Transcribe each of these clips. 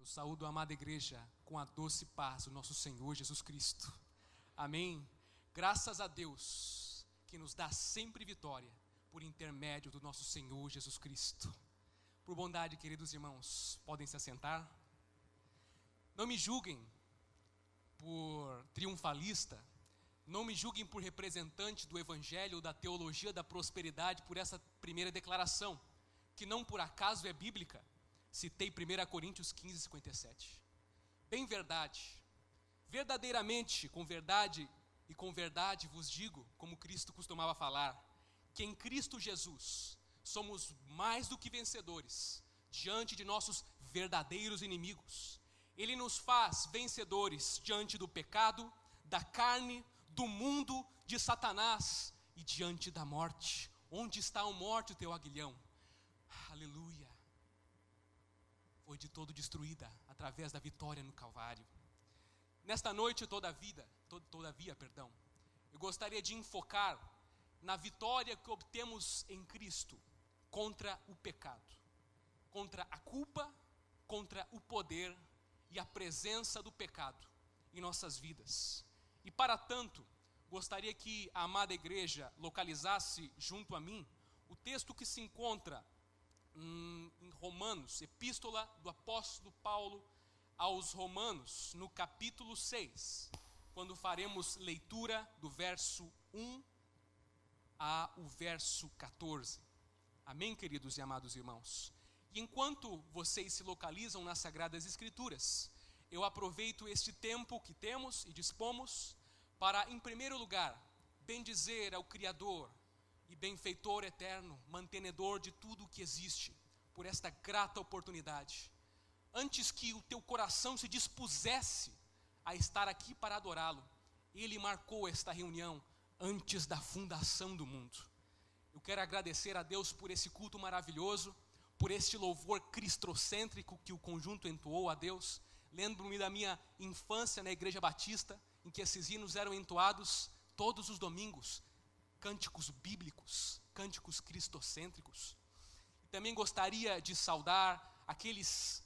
Eu saúdo a amada igreja com a doce paz do nosso Senhor Jesus Cristo. Amém? Graças a Deus que nos dá sempre vitória por intermédio do nosso Senhor Jesus Cristo. Por bondade, queridos irmãos, podem se assentar. Não me julguem por triunfalista, não me julguem por representante do Evangelho ou da teologia da prosperidade por essa primeira declaração, que não por acaso é bíblica. Citei 1 Coríntios 15, 57. Bem verdade, verdadeiramente, com verdade e com verdade vos digo, como Cristo costumava falar, que em Cristo Jesus somos mais do que vencedores diante de nossos verdadeiros inimigos. Ele nos faz vencedores diante do pecado, da carne, do mundo, de Satanás e diante da morte. Onde está a morte, o teu aguilhão? Aleluia! Foi de todo destruída através da vitória no Calvário. Nesta noite, todavia, eu gostaria de enfocar na vitória que obtemos em Cristo contra o pecado, contra a culpa, contra o poder e a presença do pecado em nossas vidas. E para tanto, gostaria que a amada igreja localizasse junto a mim o texto que se encontra em Romanos, epístola do apóstolo Paulo aos Romanos, no capítulo 6, quando faremos leitura do verso 1 ao verso 14. Amém, queridos e amados irmãos? E enquanto vocês se localizam nas Sagradas Escrituras, eu aproveito este tempo que temos e dispomos para, em primeiro lugar, bendizer ao Criador e benfeitor eterno, mantenedor de tudo o que existe, por esta grata oportunidade. Antes que o teu coração se dispusesse a estar aqui para adorá-lo, Ele marcou esta reunião antes da fundação do mundo. Eu quero agradecer a Deus por esse culto maravilhoso, por este louvor cristocêntrico que o conjunto entoou a Deus. Lembro-me da minha infância na Igreja Batista, em que esses hinos eram entoados todos os domingos, cânticos bíblicos, cânticos cristocêntricos. E também gostaria de saudar aqueles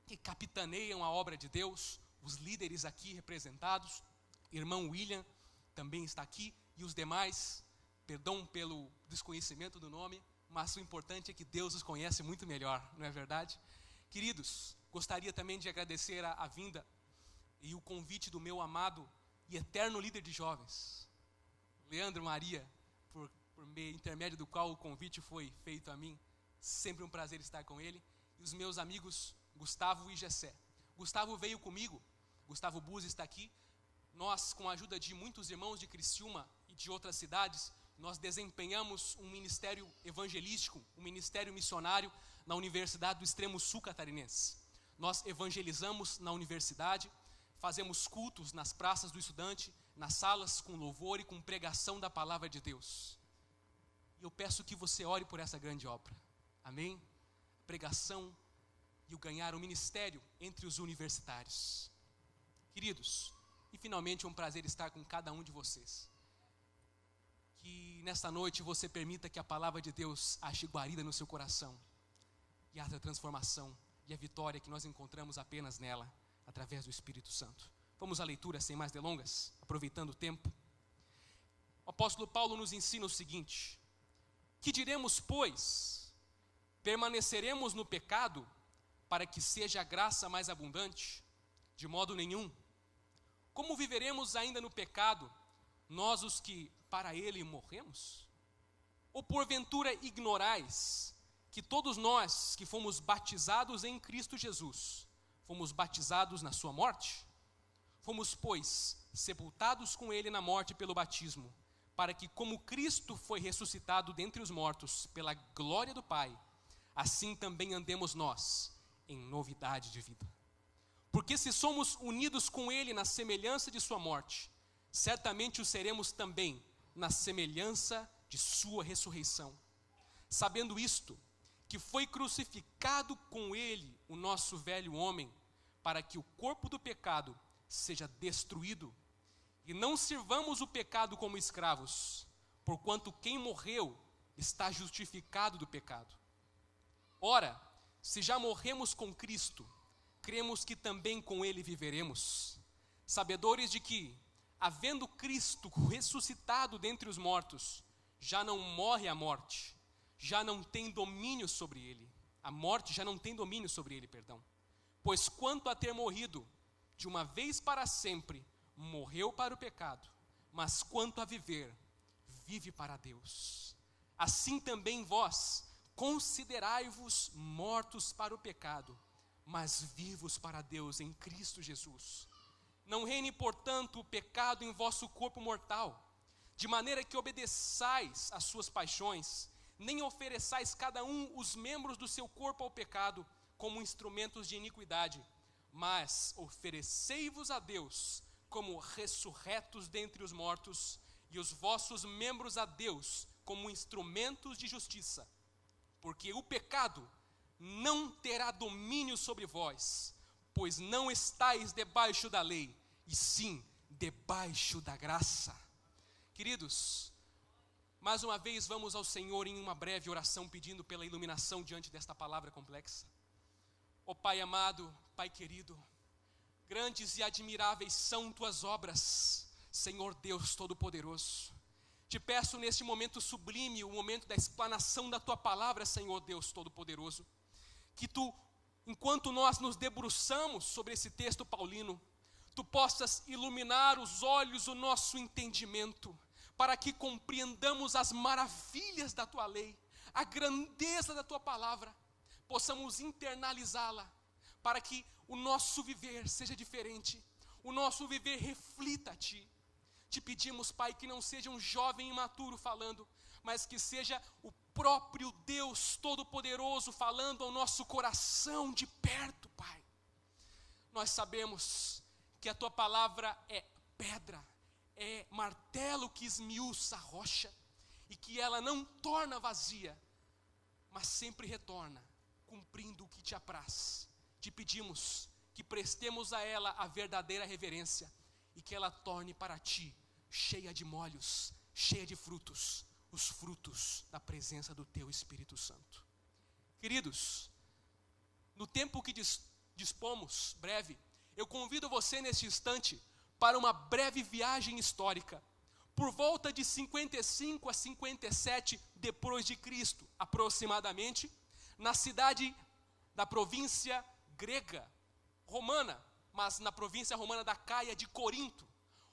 que capitaneiam a obra de Deus, os líderes aqui representados, irmão William também está aqui, e os demais, perdão pelo desconhecimento do nome, mas o importante é que Deus os conhece muito melhor, não é verdade? Queridos, gostaria também de agradecer a vinda e o convite do meu amado e eterno líder de jovens, Leandro Maria, por intermédio do qual o convite foi feito a mim. Sempre um prazer estar com ele. E os meus amigos Gustavo e Gessé. Gustavo veio comigo, Gustavo Buzzi está aqui. Nós, com a ajuda de muitos irmãos de Criciúma e de outras cidades, nós desempenhamos um ministério evangelístico, um ministério missionário na Universidade do Extremo Sul Catarinense. Nós evangelizamos na universidade, fazemos cultos nas praças do estudante, nas salas com louvor e com pregação da palavra de Deus. E eu peço que você ore por essa grande obra. Amém? A pregação e o ganhar o ministério entre os universitários. Queridos, e finalmente é um prazer estar com cada um de vocês. Que nesta noite você permita que a palavra de Deus ache guarida no seu coração e haja a transformação e a vitória que nós encontramos apenas nela, através do Espírito Santo. Vamos à leitura sem mais delongas, aproveitando o tempo. O apóstolo Paulo nos ensina o seguinte: que diremos, pois? Permaneceremos no pecado para que seja a graça mais abundante? De modo nenhum. Como viveremos ainda no pecado, nós os que para ele morremos? Ou porventura ignorais que todos nós que fomos batizados em Cristo Jesus, fomos batizados na sua morte? Fomos, pois, sepultados com ele na morte pelo batismo, para que, como Cristo foi ressuscitado dentre os mortos pela glória do Pai, assim também andemos nós em novidade de vida. Porque se somos unidos com ele na semelhança de sua morte, certamente o seremos também na semelhança de sua ressurreição. Sabendo isto, que foi crucificado com ele o nosso velho homem, para que o corpo do pecado seja destruído, e não sirvamos o pecado como escravos, porquanto quem morreu está justificado do pecado. Ora, se já morremos com Cristo, cremos que também com ele viveremos, sabedores de que, havendo Cristo ressuscitado dentre os mortos, já não morre a morte, já não tem domínio sobre ele. A morte já não tem domínio sobre ele, perdão. Pois quanto a ter morrido, de uma vez para sempre, morreu para o pecado, mas quanto a viver, vive para Deus. Assim também vós, considerai-vos mortos para o pecado, mas vivos para Deus em Cristo Jesus. Não reine, portanto, o pecado em vosso corpo mortal, de maneira que obedeçais às suas paixões, nem ofereçais cada um os membros do seu corpo ao pecado, como instrumentos de iniquidade, mas oferecei-vos a Deus, como ressurretos dentre os mortos, e os vossos membros a Deus, como instrumentos de justiça. Porque o pecado não terá domínio sobre vós, pois não estáis debaixo da lei, e sim debaixo da graça. Queridos, mais uma vez vamos ao Senhor em uma breve oração, pedindo pela iluminação diante desta palavra complexa. Ó Pai amado, Pai querido, grandes e admiráveis são tuas obras, Senhor Deus Todo-Poderoso. Te peço neste momento sublime, o momento da explanação da tua palavra, Senhor Deus Todo-Poderoso, que tu, enquanto nós nos debruçamos sobre esse texto paulino, tu possas iluminar os olhos, o nosso entendimento, para que compreendamos as maravilhas da tua lei, a grandeza da tua palavra, possamos internalizá-la, para que o nosso viver seja diferente, o nosso viver reflita a ti. Te pedimos, Pai, que não seja um jovem imaturo falando, mas que seja o próprio Deus Todo-Poderoso falando ao nosso coração de perto, Pai. Nós sabemos que a tua palavra é pedra, é martelo que esmiuça a rocha, e que ela não torna vazia, mas sempre retorna, cumprindo o que te apraz. Te pedimos que prestemos a ela a verdadeira reverência, e que ela torne para ti, cheia de molhos, cheia de frutos, os frutos da presença do teu Espírito Santo. Queridos, no tempo que dispomos, breve, eu convido você neste instante para uma breve viagem histórica, por volta de 55 a 57 depois de Cristo, aproximadamente, na cidade da província grega, romana, mas na província romana da Caia de Corinto,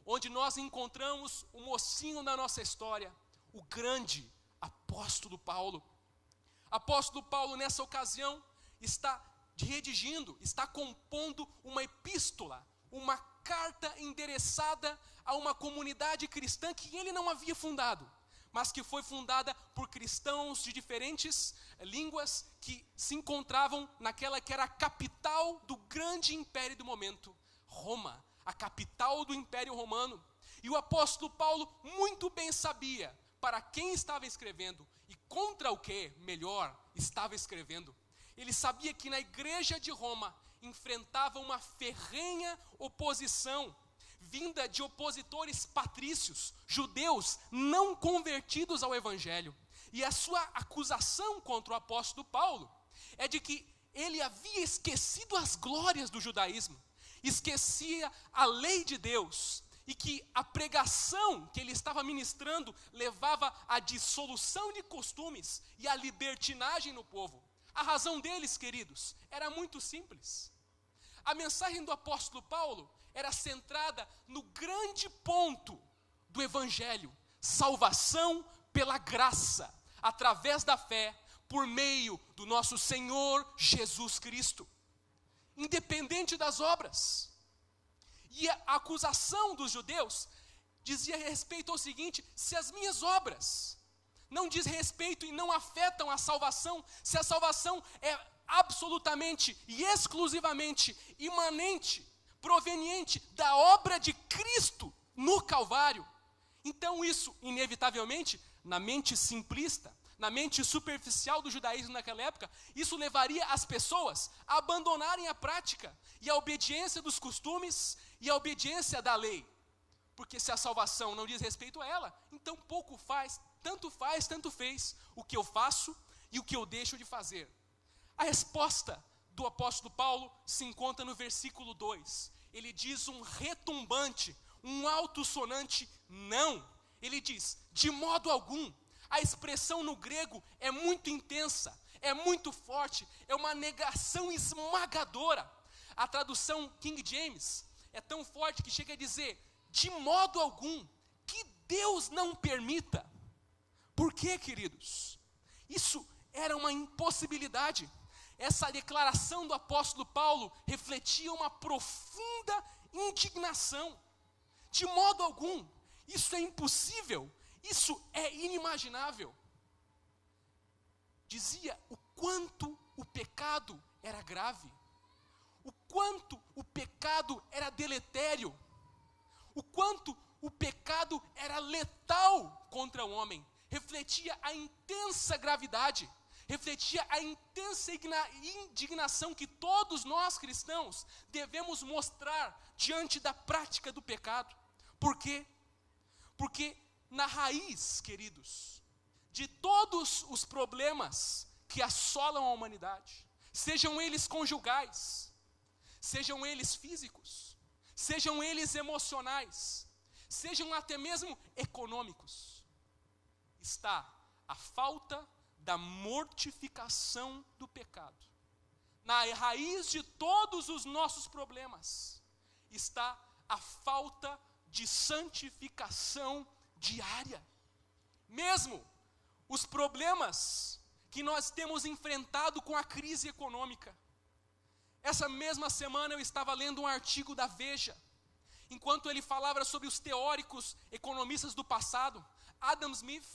onde nós encontramos o mocinho da nossa história, o grande apóstolo Paulo. Apóstolo Paulo, nessa ocasião, está compondo uma epístola, uma carta endereçada a uma comunidade cristã que ele não havia fundado, mas que foi fundada por cristãos de diferentes línguas que se encontravam naquela que era a capital do grande império do momento, Roma, a capital do Império Romano. E o apóstolo Paulo muito bem sabia para quem estava escrevendo e contra o que, melhor, estava escrevendo. Ele sabia que na igreja de Roma enfrentava uma ferrenha oposição, vinda de opositores patrícios, judeus não convertidos ao evangelho. E a sua acusação contra o apóstolo Paulo é de que ele havia esquecido as glórias do judaísmo, esquecia a lei de Deus, e que a pregação que ele estava ministrando levava à dissolução de costumes e à libertinagem no povo. A razão deles, queridos, era muito simples. A mensagem do apóstolo Paulo era centrada no grande ponto do evangelho: salvação pela graça, através da fé, por meio do nosso Senhor Jesus Cristo, independente das obras. E a acusação dos judeus dizia respeito ao seguinte: se as minhas obras não diz respeito e não afetam a salvação, se a salvação é absolutamente e exclusivamente imanente, proveniente da obra de Cristo no Calvário, então isso, inevitavelmente, na mente simplista, na mente superficial do judaísmo naquela época, isso levaria as pessoas a abandonarem a prática e a obediência dos costumes e a obediência da lei. Porque se a salvação não diz respeito a ela, então pouco faz, tanto fez o que eu faço e o que eu deixo de fazer. A resposta do apóstolo Paulo se encontra no versículo 2. Ele diz um retumbante, um alto-sonante não. Ele diz, de modo algum. A expressão no grego é muito intensa, é muito forte, é uma negação esmagadora. A tradução King James é tão forte que chega a dizer, de modo algum, que Deus não permita. Por quê, queridos? Isso era uma impossibilidade. Essa declaração do apóstolo Paulo refletia uma profunda indignação. De modo algum, isso é impossível, isso é inimaginável. Dizia o quanto o pecado era grave, o quanto o pecado era deletério, o quanto o pecado era letal contra o homem. Refletia a intensa gravidade, refletia a intensa indignação que todos nós cristãos devemos mostrar diante da prática do pecado. Por quê? Porque na raiz, queridos, de todos os problemas que assolam a humanidade, sejam eles conjugais, sejam eles físicos, sejam eles emocionais, sejam até mesmo econômicos, está a falta da mortificação do pecado. Na raiz de todos os nossos problemas está a falta de santificação diária. Mesmo os problemas que nós temos enfrentado com a crise econômica. Essa mesma semana eu estava lendo um artigo da Veja, enquanto ele falava sobre os teóricos economistas do passado. Adam Smith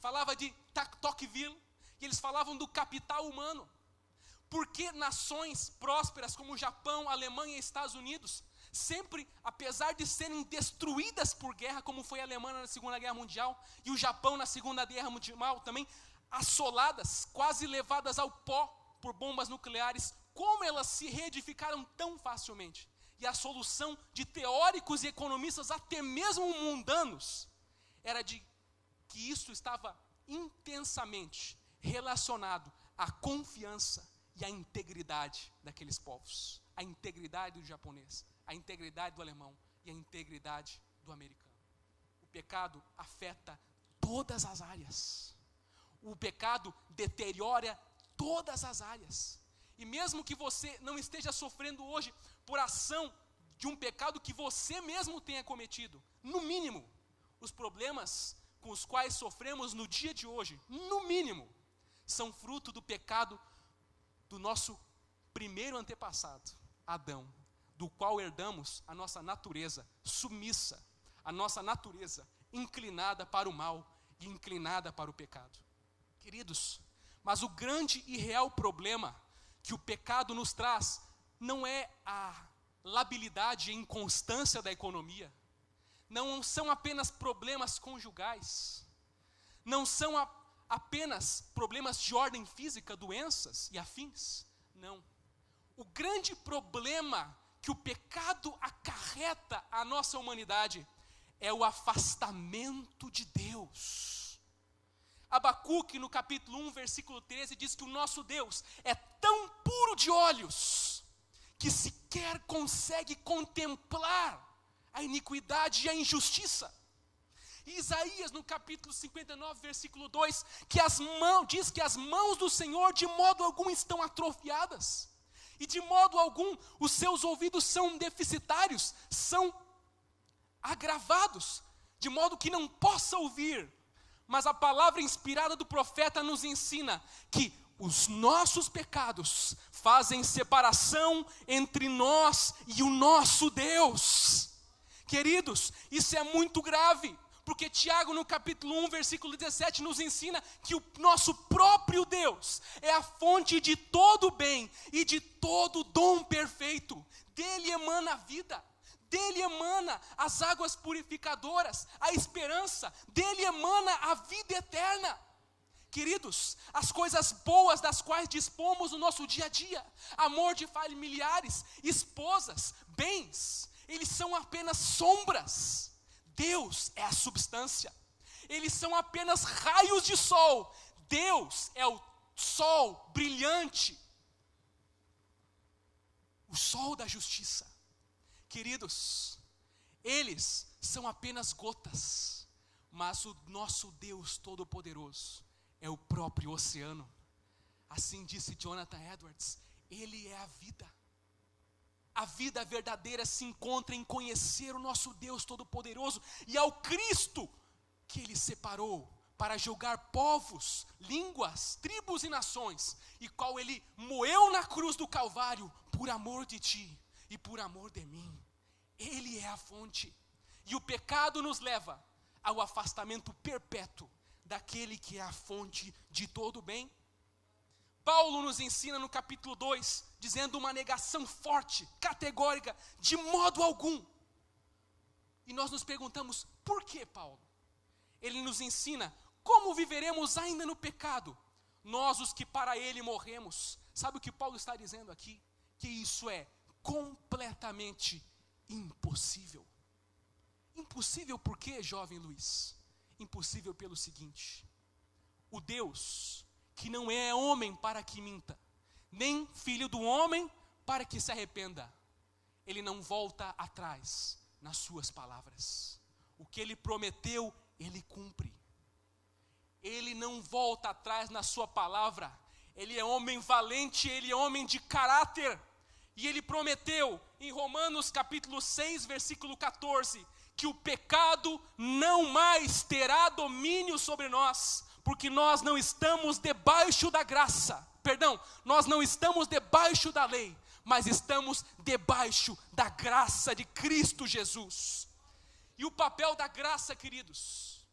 falava de Tocqueville, e eles falavam do capital humano. Por que nações prósperas como o Japão, a Alemanha e Estados Unidos, sempre, apesar de serem destruídas por guerra, como foi a Alemanha na Segunda Guerra Mundial, e o Japão na Segunda Guerra Mundial também, assoladas, quase levadas ao pó por bombas nucleares, como elas se reedificaram tão facilmente? E a solução de teóricos e economistas, até mesmo mundanos, era de que isso estava intensamente relacionado à confiança e à integridade daqueles povos, a integridade do japonês, a integridade do alemão e a integridade do americano. O pecado afeta todas as áreas. O pecado deteriora todas as áreas. E mesmo que você não esteja sofrendo hoje por ação de um pecado que você mesmo tenha cometido, no mínimo, os problemas com os quais sofremos no dia de hoje, no mínimo, são fruto do pecado do nosso primeiro antepassado, Adão, do qual herdamos a nossa natureza submissa, a nossa natureza inclinada para o mal e inclinada para o pecado. Queridos, mas o grande e real problema que o pecado nos traz não é a labilidade e inconstância da economia, não são apenas problemas conjugais, não são apenas problemas de ordem física, doenças e afins, não. O grande problema que o pecado acarreta à nossa humanidade é o afastamento de Deus. Abacuque, no capítulo 1, versículo 13, diz que o nosso Deus é tão puro de olhos que sequer consegue contemplar a iniquidade e a injustiça. E Isaías, no capítulo 59, versículo 2, diz que as mãos do Senhor de modo algum estão atrofiadas, e de modo algum os seus ouvidos são deficitários, são agravados, de modo que não possa ouvir. Mas a palavra inspirada do profeta nos ensina que os nossos pecados fazem separação entre nós e o nosso Deus. Queridos, isso é muito grave, porque Tiago, no capítulo 1, versículo 17, nos ensina que o nosso próprio Deus é a fonte de todo bem e de todo dom perfeito. Dele emana a vida, dele emana as águas purificadoras, a esperança, dele emana a vida eterna. Queridos, as coisas boas das quais dispomos no nosso dia a dia, amor de familiares, esposas, bens, eles são apenas sombras. Deus é a substância. Eles são apenas raios de sol. Deus é o sol brilhante. o sol da justiça. Queridos, eles são apenas gotas, mas o nosso Deus Todo-Poderoso é o próprio oceano. Assim disse Jonathan Edwards, Ele é a vida. A vida verdadeira se encontra em conhecer o nosso Deus Todo-Poderoso e ao Cristo que Ele separou para julgar povos, línguas, tribos e nações, e qual Ele moeu na cruz do Calvário por amor de ti e por amor de mim. Ele é a fonte, e o pecado nos leva ao afastamento perpétuo daquele que é a fonte de todo o bem. Paulo nos ensina no capítulo 2, dizendo uma negação forte, categórica, de modo algum. E nós nos perguntamos, por que, Paulo? Ele nos ensina como viveremos ainda no pecado, nós os que para ele morremos. Sabe o que Paulo está dizendo aqui? Que isso é completamente impossível. Impossível por quê, jovem Luiz? Impossível pelo seguinte: o Deus que não é homem para que minta, nem filho do homem para que se arrependa, Ele não volta atrás nas suas palavras. O que Ele prometeu, Ele cumpre. Ele não volta atrás na sua palavra. Ele é homem valente, Ele é homem de caráter. E Ele prometeu em Romanos capítulo 6, versículo 14, que o pecado não mais terá domínio sobre nós, porque nós não estamos debaixo da graça, nós não estamos debaixo da lei, mas estamos debaixo da graça de Cristo Jesus. E o papel da graça, queridos,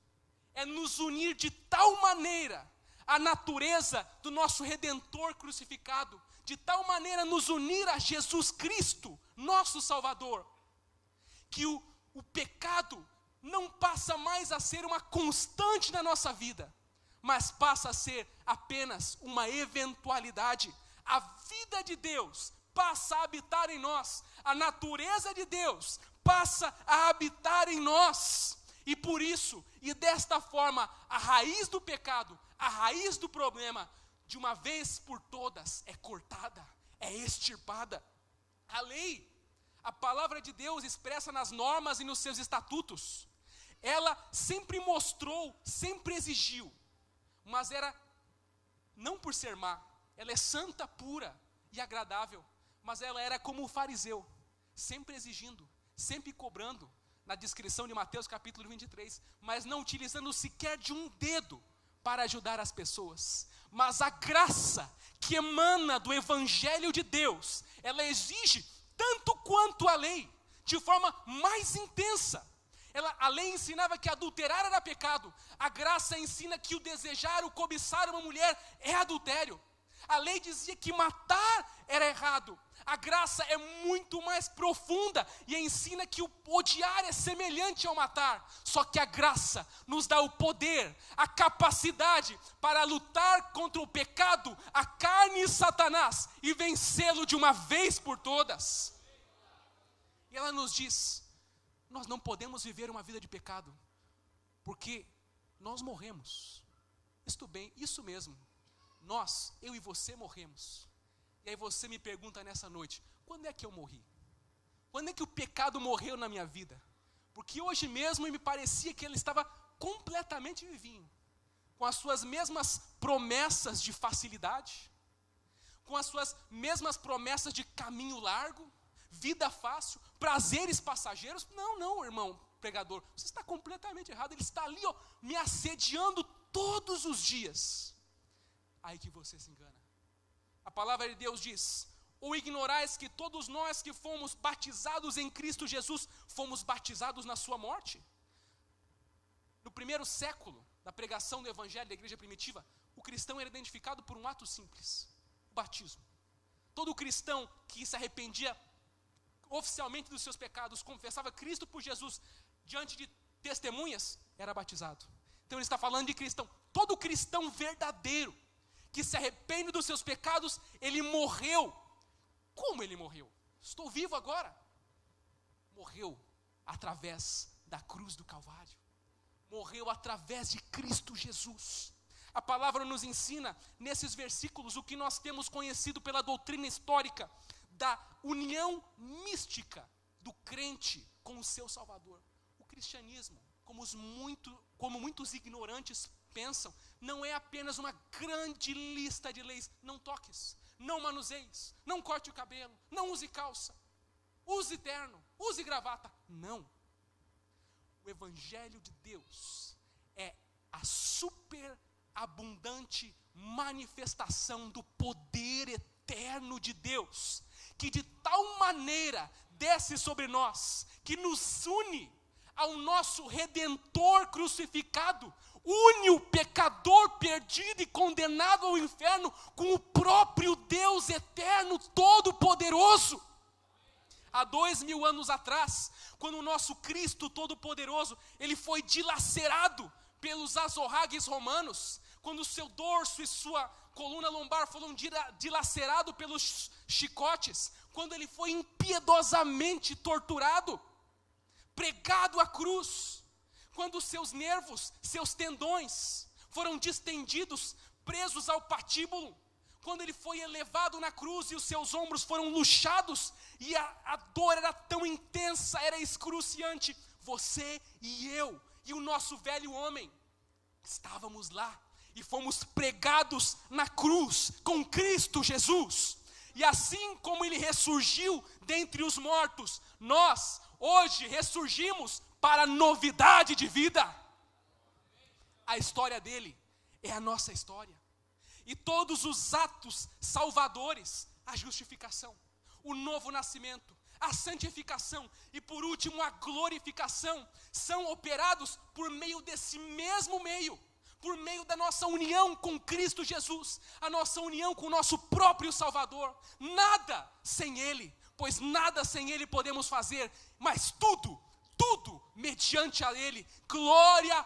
é nos unir de tal maneira à natureza do nosso Redentor crucificado, de tal maneira nos unir a Jesus Cristo, nosso Salvador, que o pecado não passa mais a ser uma constante na nossa vida, mas passa a ser apenas uma eventualidade. A vida de Deus passa a habitar em nós, a natureza de Deus passa a habitar em nós, e por isso, e desta forma, a raiz do pecado, a raiz do problema, de uma vez por todas, é cortada, é extirpada. A lei, a palavra de Deus expressa nas normas e nos seus estatutos, ela sempre mostrou, sempre exigiu, mas era, não por ser má, ela é santa, pura e agradável, mas ela era como o fariseu, sempre exigindo, sempre cobrando, na descrição de Mateus capítulo 23, mas não utilizando sequer de um dedo para ajudar as pessoas. Mas a graça que emana do Evangelho de Deus, ela exige tanto quanto a lei, de forma mais intensa. A lei ensinava que adulterar era pecado, a graça ensina que o desejar, o cobiçar uma mulher é adultério. A lei dizia que matar era errado, a graça é muito mais profunda e ensina que o odiar é semelhante ao matar. Só que a graça nos dá o poder, a capacidade para lutar contra o pecado, a carne e Satanás e vencê-lo de uma vez por todas. E ela nos diz, nós não podemos viver uma vida de pecado, porque nós morremos. Isso mesmo, eu e você morremos. E aí você me pergunta nessa noite, quando é que eu morri? Quando é que o pecado morreu na minha vida? Porque hoje mesmo me parecia que ele estava completamente vivinho, com as suas mesmas promessas de facilidade, com as suas mesmas promessas de caminho largo, vida fácil, prazeres passageiros. Não, irmão pregador, você está completamente errado. Ele está ali, me assediando todos os dias. Aí que você se engana. A palavra de Deus diz, ou ignorais que todos nós que fomos batizados em Cristo Jesus, fomos batizados na sua morte? No primeiro século da pregação do Evangelho da igreja primitiva, o cristão era identificado por um ato simples, o batismo. Todo cristão que se arrependia oficialmente dos seus pecados, confessava Cristo por Jesus diante de testemunhas, era batizado. Então ele está falando de cristão. Todo cristão verdadeiro que se arrepende dos seus pecados, ele morreu. Como ele morreu? Estou vivo agora. Morreu através da cruz do Calvário. Morreu através de Cristo Jesus. A palavra nos ensina, nesses versículos, o que nós temos conhecido pela doutrina histórica, da união mística do crente com o seu Salvador. O cristianismo, como muitos ignorantes pensam, não é apenas uma grande lista de leis. Não toques, não manuseies, não corte o cabelo, não use calça, use terno, use gravata. Não. O Evangelho de Deus é a superabundante manifestação do poder eterno de Deus, que de tal maneira desce sobre nós, que nos une ao nosso Redentor crucificado, une o pecador perdido e condenado ao inferno com o próprio Deus eterno, todo-poderoso. Há 2000 anos atrás, quando o nosso Cristo todo-poderoso, ele foi dilacerado pelos azorragues romanos, quando o seu dorso e sua coluna lombar foram dilacerados pelos chicotes, quando ele foi impiedosamente torturado, pregado à cruz, quando seus nervos, seus tendões foram distendidos, presos ao patíbulo, quando ele foi elevado na cruz e os seus ombros foram luxados, e a dor era tão intensa, era excruciante, você e eu, e o nosso velho homem, estávamos lá, e fomos pregados na cruz, com Cristo Jesus, e assim como ele ressurgiu dentre os mortos, nós, hoje, ressurgimos para novidade de vida. A história dele é a nossa história. E todos os atos salvadores, a justificação, o novo nascimento, a santificação e por último a glorificação, são operados por meio desse mesmo meio, por meio da nossa união com Cristo Jesus, a nossa união com o nosso próprio Salvador. Nada sem Ele, pois nada sem Ele podemos fazer, mas tudo mediante a Ele. Glória,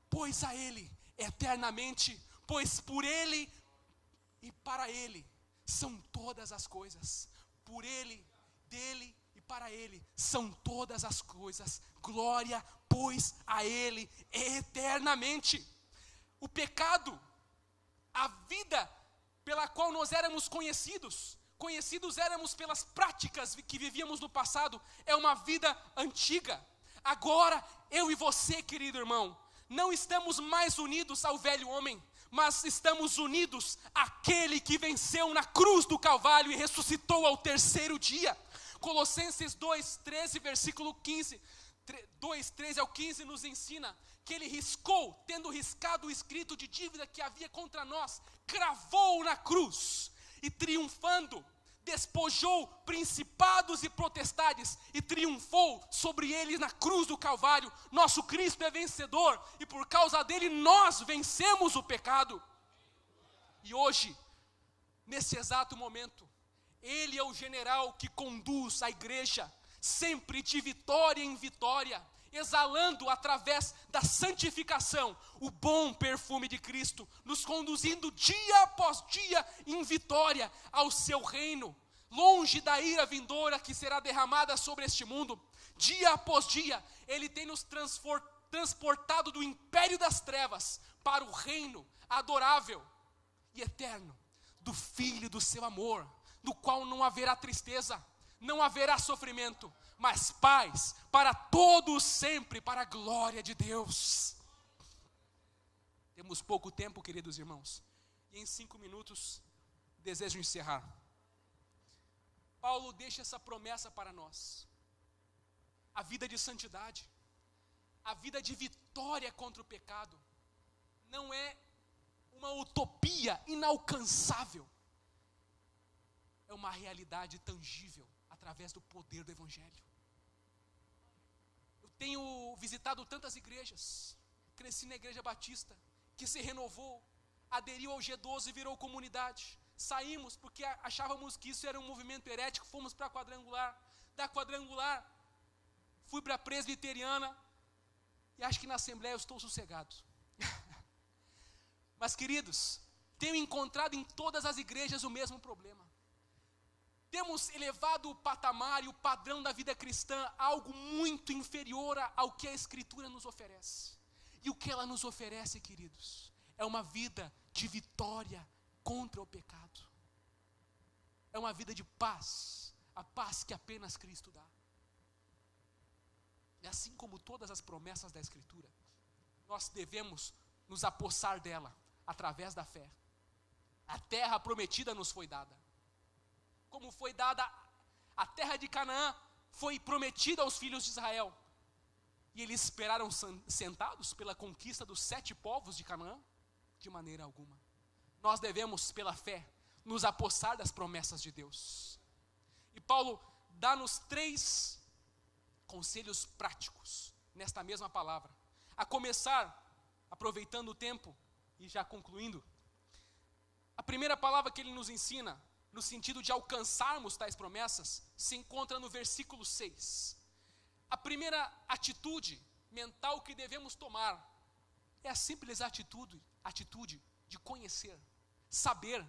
pois a Ele, eternamente, pois por Ele e para Ele são todas as coisas. Por Ele, dele e para Ele são todas as coisas. Glória, pois a Ele eternamente. O pecado, a vida pela qual nós éramos conhecidos éramos pelas práticas que vivíamos no passado, é uma vida antiga. Agora, eu e você, querido irmão, não estamos mais unidos ao velho homem, mas estamos unidos àquele que venceu na cruz do Calvário e ressuscitou ao terceiro dia. Colossenses 2:13, versículo 15, 2:13 ao 15 nos ensina que ele riscou, tendo riscado o escrito de dívida que havia contra nós, cravou na cruz e triunfando, despojou principados e potestades e triunfou sobre eles na cruz do Calvário. Nosso Cristo é vencedor e por causa dele nós vencemos o pecado. E hoje, nesse exato momento, ele é o general que conduz a igreja sempre de vitória em vitória, exalando através da santificação o bom perfume de Cristo, nos conduzindo dia após dia em vitória ao seu reino, longe da ira vindoura que será derramada sobre este mundo. Dia após dia, Ele tem nos transportado do império das trevas para o reino adorável e eterno do Filho do seu amor, do qual não haverá tristeza, não haverá sofrimento, mas paz para todos sempre, para a glória de Deus. Temos pouco tempo, queridos irmãos, e em 5 minutos desejo encerrar. Paulo deixa essa promessa para nós: a vida de santidade, a vida de vitória contra o pecado, não é uma utopia inalcançável, é uma realidade tangível através do poder do Evangelho. Eu tenho visitado tantas igrejas, cresci na igreja batista, que se renovou, aderiu ao G12 e virou comunidade. Saímos porque achávamos que isso era um movimento herético, fomos para a quadrangular, da quadrangular fui para a presbiteriana, e acho que na assembleia eu estou sossegado. Mas queridos, tenho encontrado em todas as igrejas o mesmo problema. Temos elevado o patamar e o padrão da vida cristã a algo muito inferior ao que a Escritura nos oferece. E o que ela nos oferece, queridos, é uma vida de vitória contra o pecado. é uma vida de paz, a paz que apenas Cristo dá. E assim como todas as promessas da Escritura, nós devemos nos apossar dela através da fé. A terra prometida nos foi dada. Como foi dada a terra de Canaã, foi prometida aos filhos de Israel. E eles esperaram sentados pela conquista dos 7 povos de Canaã? De maneira alguma. Nós devemos, pela fé, nos apossar das promessas de Deus. E Paulo dá-nos 3 conselhos práticos nesta mesma palavra. A começar, aproveitando o tempo e já concluindo, a primeira palavra que ele nos ensina, no sentido de alcançarmos tais promessas, se encontra no versículo 6. A primeira atitude mental que devemos tomar é a simples atitude de conhecer, saber.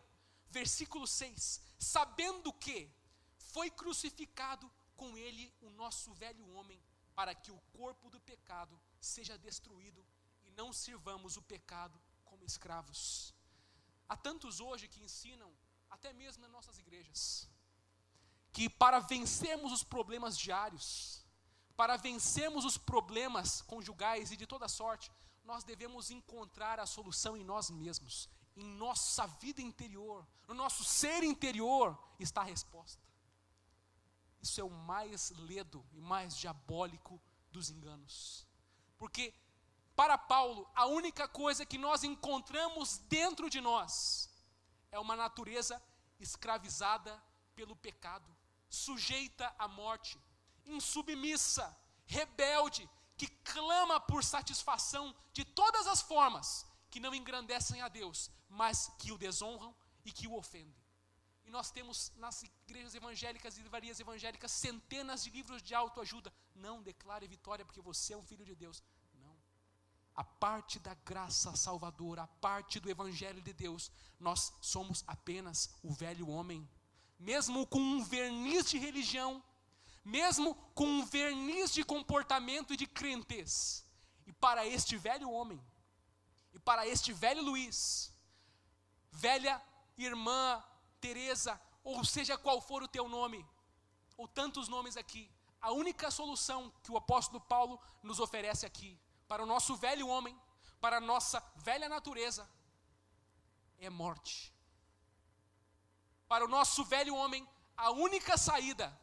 Versículo 6, sabendo que foi crucificado com ele o nosso velho homem, para que o corpo do pecado seja destruído e não sirvamos o pecado como escravos. Há tantos hoje que ensinam, até mesmo nas nossas igrejas, que para vencermos os problemas diários, para vencermos os problemas conjugais e de toda sorte, nós devemos encontrar a solução em nós mesmos, em nossa vida interior, no nosso ser interior está a resposta. Isso é o mais ledo e mais diabólico dos enganos. Porque para Paulo, a única coisa que nós encontramos dentro de nós é uma natureza escravizada pelo pecado, sujeita à morte, insubmissa, rebelde, que clama por satisfação de todas as formas que não engrandecem a Deus, mas que o desonram e que o ofendem. E nós temos nas igrejas evangélicas e livrarias evangélicas centenas de livros de autoajuda. Não declare vitória porque você é um filho de Deus. Não. A parte da graça salvadora, a parte do evangelho de Deus, nós somos apenas o velho homem. Mesmo com um verniz de religião, mesmo com um verniz de comportamento e de crentez. E para este velho homem, e para este velho Luiz, velha irmã Teresa, ou seja qual for o teu nome, ou tantos nomes aqui, a única solução que o apóstolo Paulo nos oferece aqui, para o nosso velho homem, para a nossa velha natureza, é morte. Para o nosso velho homem, a única saída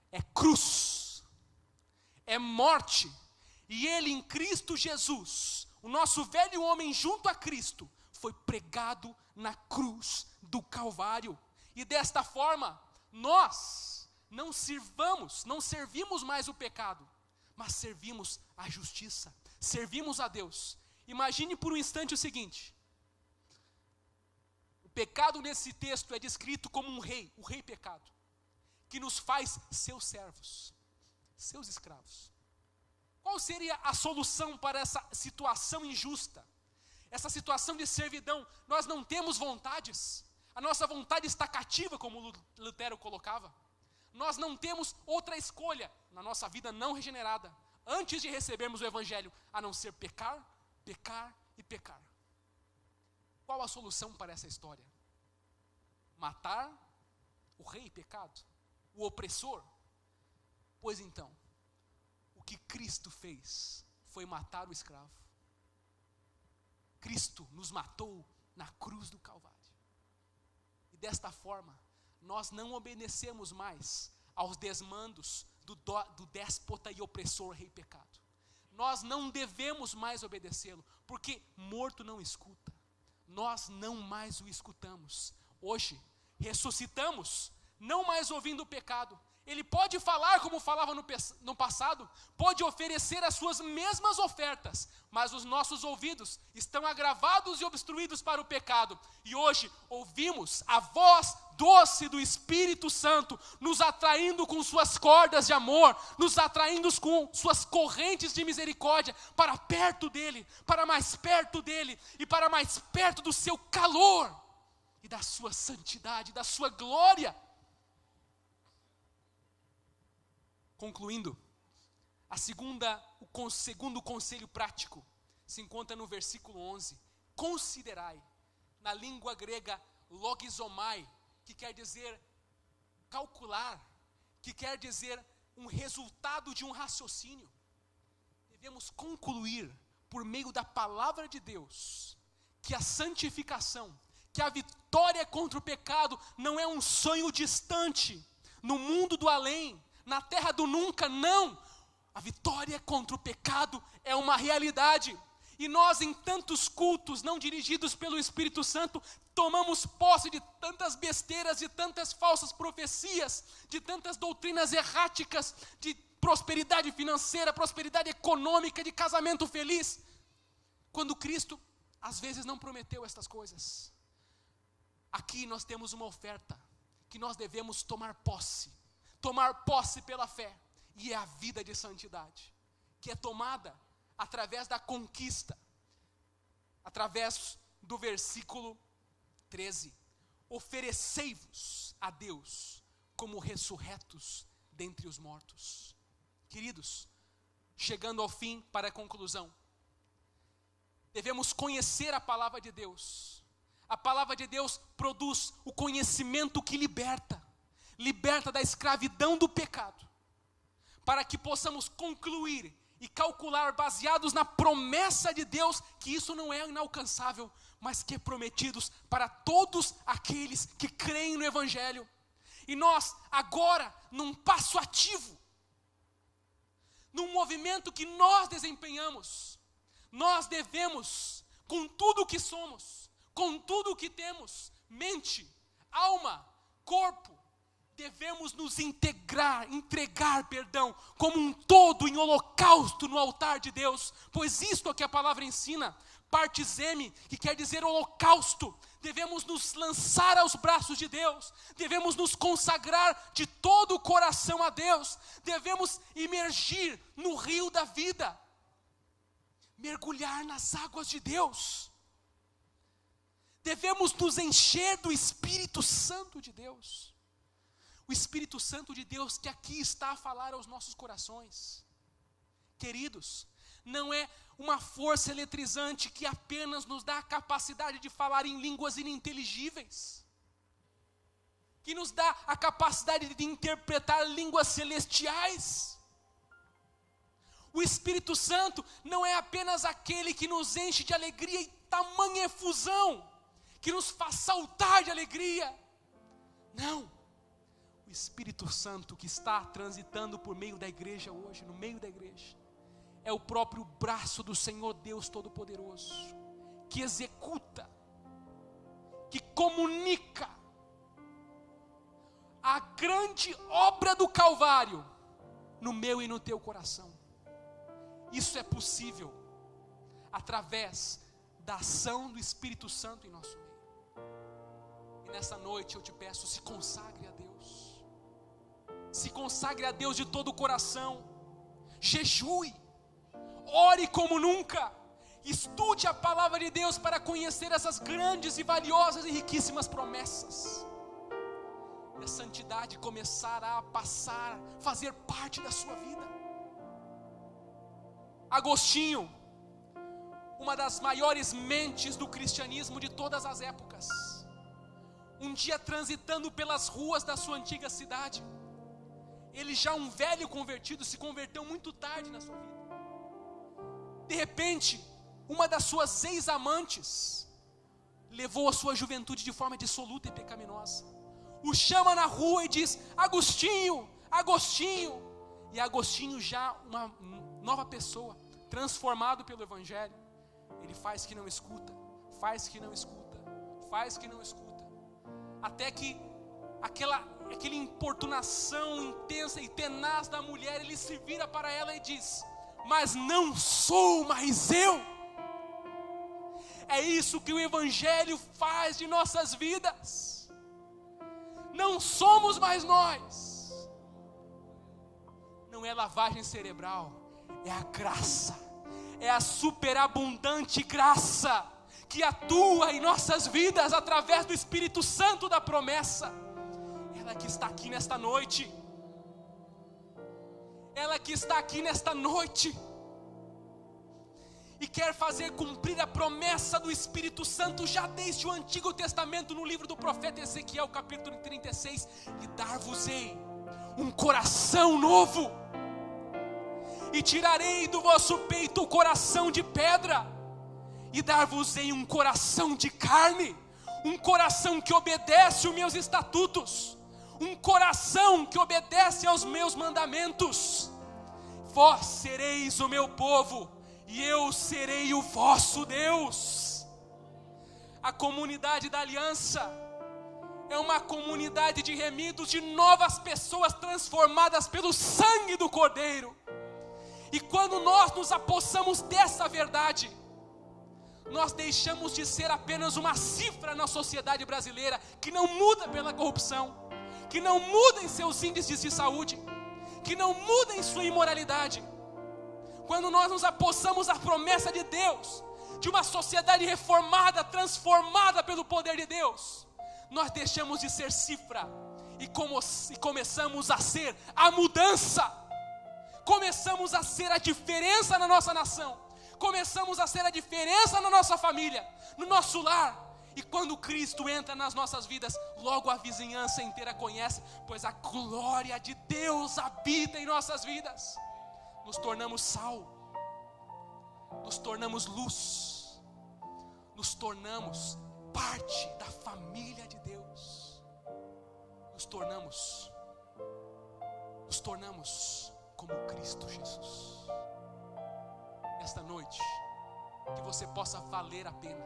é cruz, é morte, e ele em Cristo Jesus, o nosso velho homem junto a Cristo, foi pregado na cruz do Calvário, e desta forma, nós não servimos mais o pecado, mas servimos a justiça, servimos a Deus. Imagine por um instante o seguinte, o pecado nesse texto é descrito como um rei, o rei pecado, que nos faz seus servos, seus escravos. Qual seria a solução para essa situação injusta? Essa situação de servidão? Nós não temos vontades, a nossa vontade está cativa, como Lutero colocava. Nós não temos outra escolha na nossa vida não regenerada, antes de recebermos o evangelho, a não ser pecar, pecar e pecar. Qual a solução para essa história? Matar o rei pecado, o opressor? Pois então, o que Cristo fez foi matar o escravo. Cristo nos matou na cruz do Calvário. E desta forma, nós não obedecemos mais aos desmandos do déspota e opressor rei pecado. Nós não devemos mais obedecê-lo, porque morto não escuta. Nós não mais o escutamos. Hoje, ressuscitamos, não mais ouvindo o pecado. Ele pode falar como falava no passado, pode oferecer as suas mesmas ofertas, mas os nossos ouvidos estão agravados e obstruídos para o pecado. E hoje ouvimos a voz doce do Espírito Santo, nos atraindo com suas cordas de amor, nos atraindo com suas correntes de misericórdia, para perto dEle, para mais perto dEle, e para mais perto do seu calor, e da sua santidade, da sua glória. Concluindo, o segundo conselho prático se encontra no versículo 11. Considerai, na língua grega, logizomai, que quer dizer calcular, que quer dizer um resultado de um raciocínio. Devemos concluir, por meio da palavra de Deus, que a santificação, que a vitória contra o pecado não é um sonho distante, no mundo do além, na terra do nunca, não. A vitória contra o pecado é uma realidade. E nós, em tantos cultos não dirigidos pelo Espírito Santo, tomamos posse de tantas besteiras, de tantas falsas profecias, de tantas doutrinas erráticas, de prosperidade financeira, prosperidade econômica, de casamento feliz, quando Cristo, às vezes, não prometeu estas coisas. Aqui nós temos uma oferta, que nós devemos tomar posse pela fé, e é a vida de santidade, que é tomada através da conquista, através do versículo 13, oferecei-vos a Deus como ressurretos dentre os mortos. Queridos, chegando ao fim, para a conclusão, devemos conhecer a palavra de Deus. A palavra de Deus produz o conhecimento que liberta da escravidão do pecado, para que possamos concluir e calcular, baseados na promessa de Deus, que isso não é inalcançável, mas que é prometido para todos aqueles que creem no Evangelho. E nós, agora, num passo ativo, num movimento que nós desempenhamos, nós devemos, com tudo o que somos, com tudo o que temos, mente, alma, corpo, devemos nos entregar, como um todo em holocausto no altar de Deus, pois isto é que a palavra ensina, partiseme, que quer dizer holocausto. Devemos nos lançar aos braços de Deus, devemos nos consagrar de todo o coração a Deus, devemos imergir no rio da vida, mergulhar nas águas de Deus, devemos nos encher do Espírito Santo de Deus. O Espírito Santo de Deus que aqui está a falar aos nossos corações. Queridos, não é uma força eletrizante que apenas nos dá a capacidade de falar em línguas ininteligíveis, que nos dá a capacidade de interpretar línguas celestiais. O Espírito Santo não é apenas aquele que nos enche de alegria e tamanha efusão, que nos faz saltar de alegria. Não. O Espírito Santo que está transitando por meio da igreja hoje, no meio da igreja, é o próprio braço do Senhor Deus Todo-Poderoso, que executa, que comunica a grande obra do Calvário no meu e no teu coração. Isso é possível através da ação do Espírito Santo em nosso meio. E nessa noite eu te peço, se consagre a Deus. Se consagre a Deus de todo o coração. Jejue. Ore como nunca. Estude a palavra de Deus para conhecer essas grandes e valiosas e riquíssimas promessas. E a santidade começará a passar, fazer parte da sua vida. Agostinho, uma das maiores mentes do cristianismo de todas as épocas, um dia transitando pelas ruas da sua antiga cidade, ele já um velho convertido, se converteu muito tarde na sua vida. De repente, uma das suas ex-amantes levou a sua juventude de forma dissoluta e pecaminosa. O chama na rua e diz: Agostinho, Agostinho. E Agostinho, já uma nova pessoa, transformado pelo Evangelho, ele faz que não escuta, faz que não escuta, faz que não escuta, até que aquela importunação intensa e tenaz da mulher, ele se vira para ela e diz: mas não sou mais eu. É isso que o Evangelho faz de nossas vidas. Não somos mais nós. Não é lavagem cerebral, é a graça, é a superabundante graça que atua em nossas vidas através do Espírito Santo da promessa. Ela que está aqui nesta noite, ela que está aqui nesta noite, e quer fazer cumprir a promessa do Espírito Santo já desde o Antigo Testamento, no livro do profeta Ezequiel, capítulo 36, e dar-vos-ei um coração novo, e tirarei do vosso peito o coração de pedra, e dar-vos-ei um coração de carne, um coração que obedece os meus estatutos, um coração que obedece aos meus mandamentos. Vós sereis o meu povo, e eu serei o vosso Deus. A comunidade da aliança é uma comunidade de remidos, de novas pessoas transformadas pelo sangue do Cordeiro. E quando nós nos apossamos dessa verdade, nós deixamos de ser apenas uma cifra na sociedade brasileira, que não muda pela corrupção, que não muda em seus índices de saúde, que não muda em sua imoralidade. Quando nós nos apossamos da promessa de Deus, de uma sociedade reformada, transformada pelo poder de Deus, nós deixamos de ser cifra e começamos a ser a mudança. Começamos a ser a diferença na nossa nação, começamos a ser a diferença na nossa família, no nosso lar. E quando Cristo entra nas nossas vidas, logo a vizinhança inteira conhece, pois a glória de Deus habita em nossas vidas. Nos tornamos sal, nos tornamos luz, nos tornamos parte da família de Deus, nos tornamos como Cristo Jesus. Esta noite, que você possa valer a pena,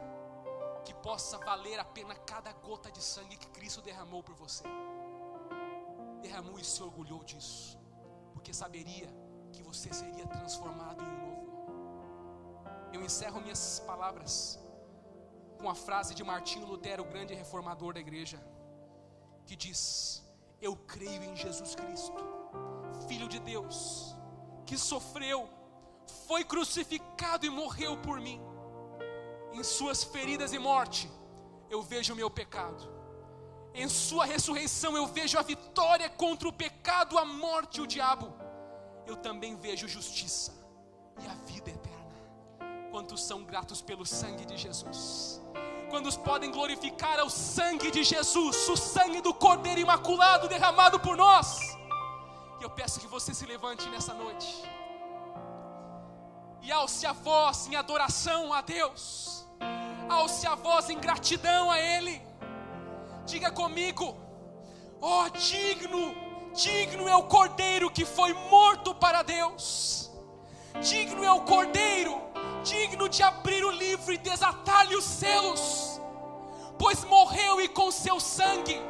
que possa valer a pena cada gota de sangue que Cristo derramou por você. Derramou e se orgulhou disso, porque saberia que você seria transformado em um novo homem. Eu encerro minhas palavras com a frase de Martinho Lutero, o grande reformador da igreja, que diz: eu creio em Jesus Cristo, Filho de Deus, que sofreu, foi crucificado e morreu por mim. Em suas feridas e morte eu vejo o meu pecado, em sua ressurreição eu vejo a vitória contra o pecado, a morte e o diabo. Eu também vejo justiça e a vida eterna. Quantos são gratos pelo sangue de Jesus? Quantos podem glorificar ao sangue de Jesus, o sangue do Cordeiro Imaculado derramado por nós? E eu peço que você se levante nessa noite e alce a voz em adoração a Deus, alce a voz em gratidão a Ele. Diga comigo: ó, digno é o Cordeiro que foi morto para Deus. Digno é o Cordeiro, digno de abrir o livro e desatar-lhe os selos, pois morreu e com seu sangue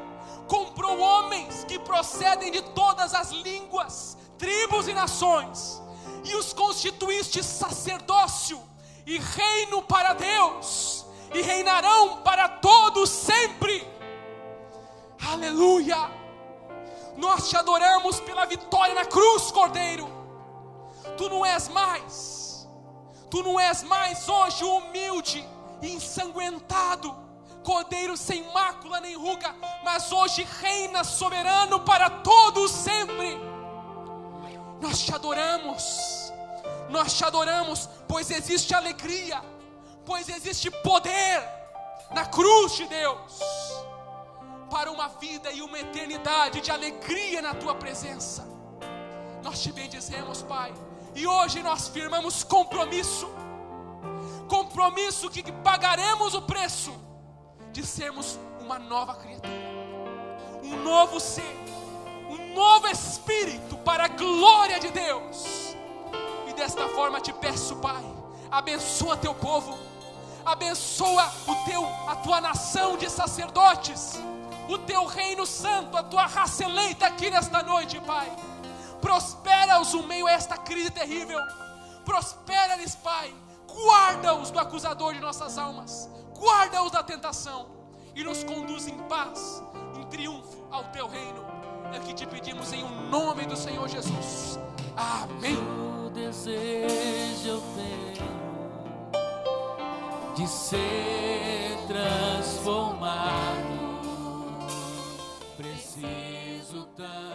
comprou homens que procedem de todas as línguas, tribos e nações, e os constituíste sacerdócio e reino para Deus, e reinarão para todos sempre. Aleluia! Nós te adoramos pela vitória na cruz, Cordeiro. Tu não és mais hoje o humilde e ensanguentado Cordeiro sem mácula nem ruga, mas hoje reina soberano para todos sempre. Nós te adoramos, pois existe alegria, pois existe poder na cruz de Deus, para uma vida e uma eternidade de alegria na tua presença. Nós te bendizemos, Pai, e hoje nós firmamos compromisso que pagaremos o preço de sermos uma nova criatura, um novo ser, um novo espírito para a glória de Deus. E desta forma te peço, Pai, abençoa teu povo, abençoa a tua nação de sacerdotes, o teu reino santo, a tua raça eleita aqui nesta noite, Pai. Prospera-os no meio a esta crise terrível, prospera-lhes, Pai, guarda-os do acusador de nossas almas, guarda-os da tentação e nos conduz em paz, em triunfo ao teu reino. É o que te pedimos em nome do Senhor Jesus. Amém. O desejo eu tenho de ser transformado, preciso tanto